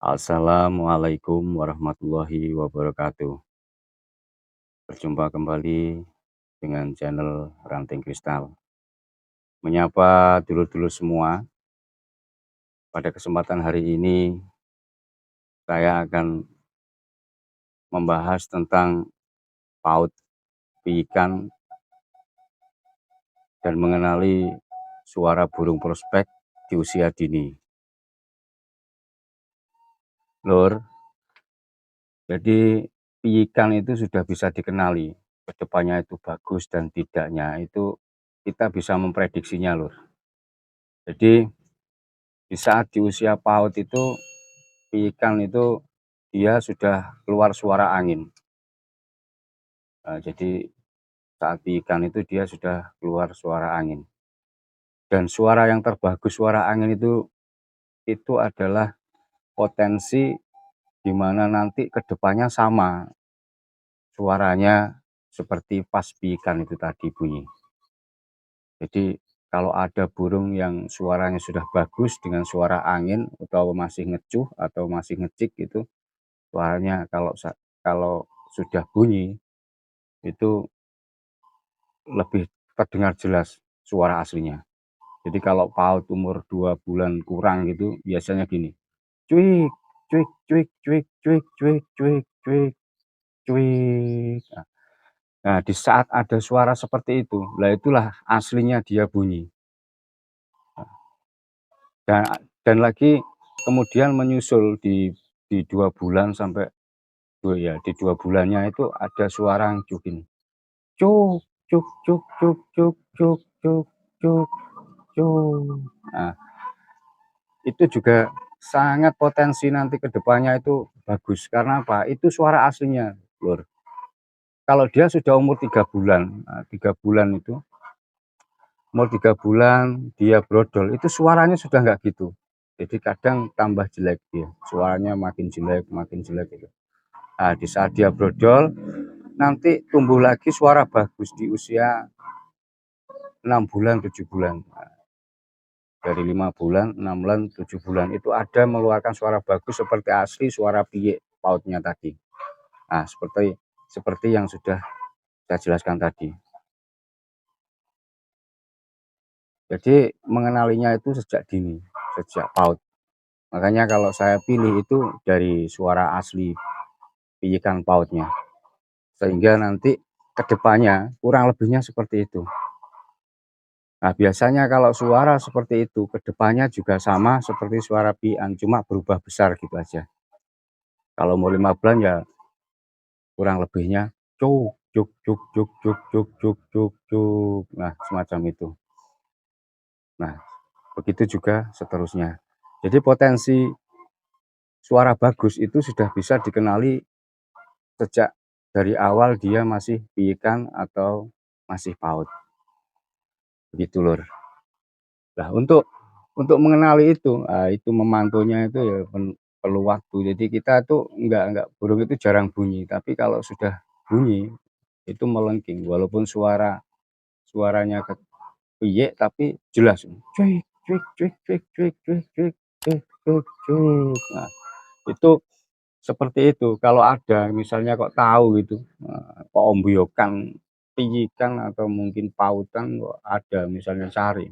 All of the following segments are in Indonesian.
Assalamualaikum warahmatullahi wabarakatuh. Berjumpa kembali dengan channel Ranting Kristal. Menyapa dulur-dulur semua, pada kesempatan hari ini saya akan membahas tentang PAUD piikan dan mengenali suara burung prospek di usia dini. Lur, jadi piikan itu sudah bisa dikenali, kedepannya itu bagus dan tidaknya itu kita bisa memprediksinya, Lur. Jadi di saat di usia PAUD itu piikan itu dia sudah keluar suara angin. Jadi saat piikan itu dia sudah keluar suara angin. Dan suara yang terbagus suara angin itu adalah potensi di mana nanti kedepannya sama suaranya seperti pas piikan itu tadi bunyi. Jadi kalau ada burung yang suaranya sudah bagus dengan suara angin atau masih ngecuh atau masih ngecik itu suaranya kalau sudah bunyi itu lebih terdengar jelas suara aslinya. Jadi kalau PAUD umur 2 bulan kurang gitu biasanya gini. Cuik, cuik, cuik, cuik, cuik, cuik, cuik, cuik, cuik. Nah, di saat ada suara seperti itu, lah itulah aslinya dia bunyi. Dan lagi kemudian menyusul di 2 bulan sampai di 2 bulannya itu ada suara yang cuk ini. Cuk, cuk, cuk, cuk, cuk, cuk, cuk, cuk, cuk. Nah, itu juga sangat potensi nanti ke depannya itu bagus. Karena apa? Itu suara aslinya, Lur. Kalau dia sudah umur 3 bulan, 3 bulan itu, umur 3 bulan dia brodol, itu suaranya sudah nggak gitu. Jadi kadang tambah jelek dia, suaranya makin jelek gitu. Nah, di saat dia brodol, nanti tumbuh lagi suara bagus di usia 6 bulan, 7 bulan. Dari 5 bulan, 6 bulan, 7 bulan itu ada mengeluarkan suara bagus seperti asli suara piik PAUD-nya tadi. Nah, seperti yang sudah saya jelaskan tadi. Jadi mengenalinya itu sejak dini, sejak PAUD. Makanya kalau saya pilih itu dari suara asli piikan PAUD-nya. Sehingga nanti kedepannya kurang lebihnya seperti itu. Nah, biasanya kalau suara seperti itu, kedepannya juga sama seperti suara piikan, cuma berubah besar gitu aja. Kalau mau 5 bulan ya kurang lebihnya cuk, cuk, cuk, cuk, cuk, cuk, cuk, cuk, cuk. Nah, semacam itu. Nah, begitu juga seterusnya. Jadi potensi suara bagus itu sudah bisa dikenali sejak dari awal dia masih piikan atau masih PAUD. Begitu, Lur. Nah, untuk mengenali itu memantaunya itu ya perlu waktu. Jadi kita tuh enggak burung itu jarang bunyi, tapi kalau sudah bunyi itu melengking walaupun suaranya piye tapi jelas. Cuik, cuik, cuik, cuik, cuik, cuik, cuik, cuik, cuik, cuik. Nah, itu seperti itu. Kalau ada misalnya kok tahu gitu, kok ombyokan piikan atau mungkin pautan kok ada misalnya cari.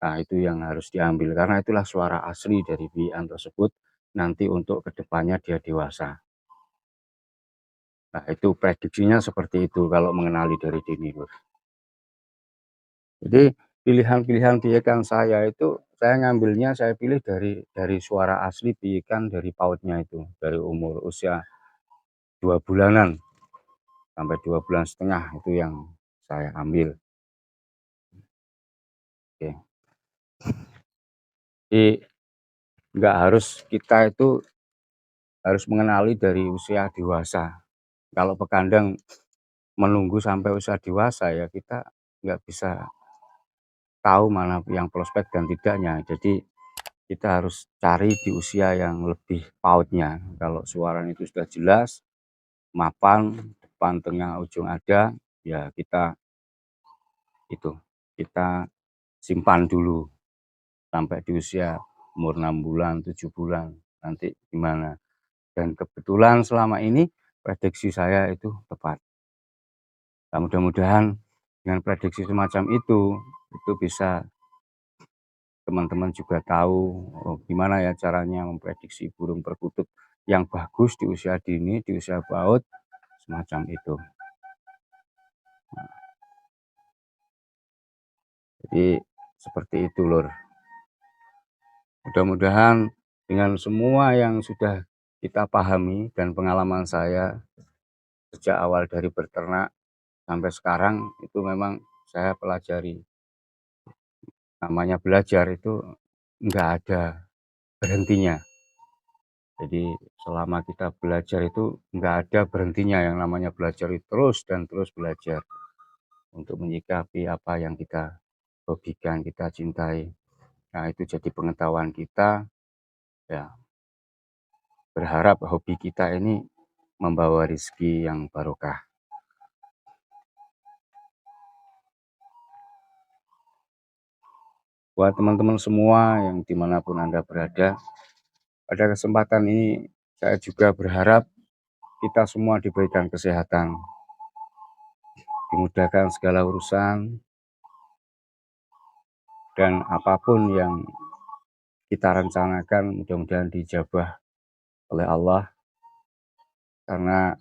Nah, itu yang harus diambil karena itulah suara asli dari piikan tersebut nanti untuk kedepannya dia dewasa. Nah, itu prediksinya seperti itu kalau mengenali dari dini, Bos. Jadi pilihan-pilihan piikan saya itu saya ngambilnya saya pilih dari suara asli piikan dari PAUD-nya itu, dari umur usia 2 bulanan sampai 2 bulan setengah itu yang saya ambil. Oke. Jadi nggak harus kita itu harus mengenali dari usia dewasa. Kalau pekandang menunggu sampai usia dewasa ya kita nggak bisa tahu mana yang prospek dan tidaknya. Jadi kita harus cari di usia yang lebih PAUD-nya. Kalau suaranya itu sudah jelas, mapan, depan, tengah, ujung ada, ya kita simpan dulu sampai di usia umur 6 bulan, 7 bulan. nanti gimana. Dan kebetulan selama ini prediksi saya itu tepat. Nah, mudah-mudahan dengan prediksi semacam itu bisa teman-teman juga tahu, oh, gimana ya caranya memprediksi burung perkutut yang bagus di usia dini, di usia PAUD, semacam itu. Jadi seperti itu, Lur. Mudah-mudahan dengan semua yang sudah kita pahami dan pengalaman saya sejak awal dari berternak sampai sekarang itu memang saya pelajari. Namanya belajar itu nggak ada berhentinya. Jadi selama kita belajar itu nggak ada berhentinya, yang namanya belajar itu terus dan terus belajar untuk menyikapi apa yang kita hobikan, kita cintai. Nah, itu jadi pengetahuan kita, ya berharap hobi kita ini membawa rezeki yang barokah. Buat teman-teman semua yang dimanapun Anda berada, pada kesempatan ini saya juga berharap kita semua diberikan kesehatan, dimudahkan segala urusan, dan apapun yang kita rencanakan mudah-mudahan dijabah oleh Allah, karena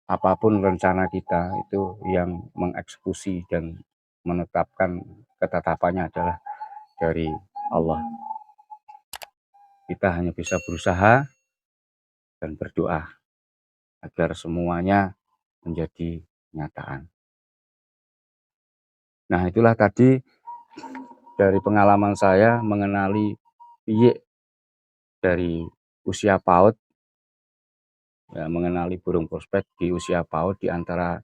apapun rencana kita itu yang mengeksekusi dan menetapkan ketetapannya adalah dari Allah. Kita hanya bisa berusaha dan berdoa agar semuanya menjadi kenyataan. Nah, itulah tadi dari pengalaman saya mengenali piyik dari usia PAUD, ya, mengenali burung prospek di usia PAUD di antara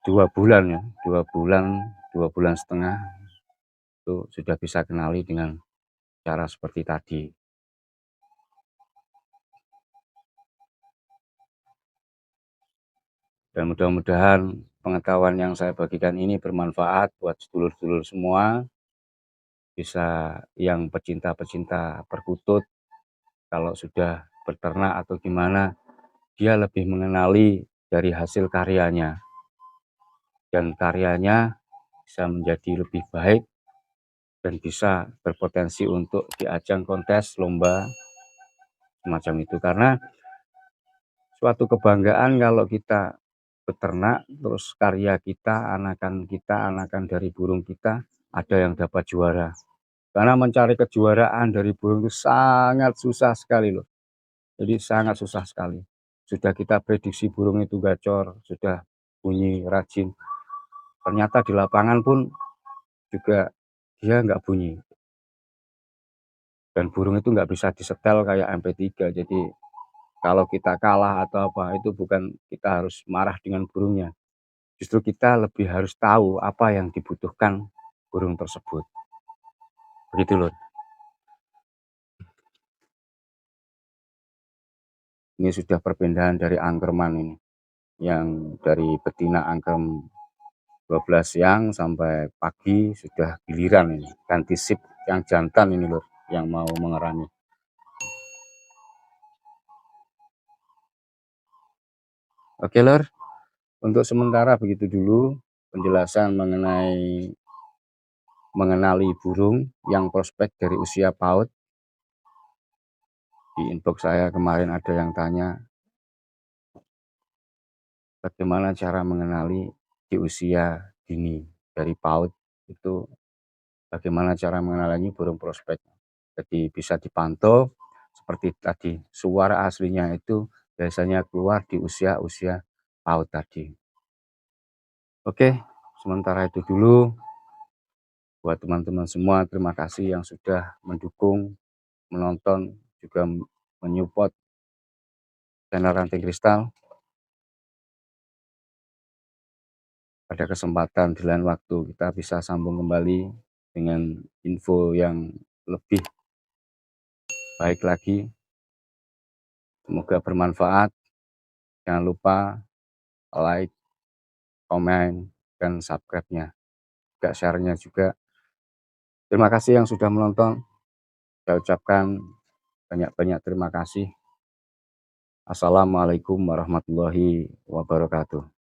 2 bulan, ya, 2 bulan, 2 bulan setengah itu sudah bisa kenali dengan cara seperti tadi. Dan mudah-mudahan pengetahuan yang saya bagikan ini bermanfaat buat sedulur-sedulur semua, bisa yang pecinta-pecinta perkutut, kalau sudah berternak atau gimana, dia lebih mengenali dari hasil karyanya, dan karyanya bisa menjadi lebih baik dan bisa berpotensi untuk di ajang kontes lomba semacam itu. Karena suatu kebanggaan kalau kita beternak terus karya kita, anakan dari burung kita ada yang dapat juara. Karena mencari kejuaraan dari burung itu sangat susah sekali loh. Jadi sangat susah sekali. Sudah kita prediksi burung itu gacor, sudah bunyi rajin. Ternyata di lapangan pun juga dia nggak bunyi. Dan burung itu nggak bisa disetel kayak MP3. Jadi kalau kita kalah atau apa, itu bukan kita harus marah dengan burungnya. Justru kita lebih harus tahu apa yang dibutuhkan burung tersebut. Begitu loh. Ini sudah perpindahan dari angkerman ini. Yang dari betina angkrem 12 siang sampai pagi sudah giliran ini. Ganti sip yang jantan ini loh, yang mau mengerami. Oke lor, untuk sementara begitu dulu penjelasan mengenali burung yang prospek dari usia PAUD. Di inbox saya kemarin ada yang tanya, bagaimana cara mengenali di usia dini dari PAUD itu, bagaimana cara mengenalinya burung prospek. Jadi bisa dipantau seperti tadi, suara aslinya itu biasanya keluar di usia-usia PAUD tadi. Oke, sementara itu dulu. Buat teman-teman semua, terima kasih yang sudah mendukung, menonton, juga menyupport channel Ranting Kristal. Pada kesempatan di lain waktu kita bisa sambung kembali dengan info yang lebih baik lagi. Semoga bermanfaat. Jangan lupa like, komen, dan subscribe-nya. Juga share-nya juga. Terima kasih yang sudah menonton. Saya ucapkan Banyak-banyak terima kasih. Assalamualaikum warahmatullahi wabarakatuh.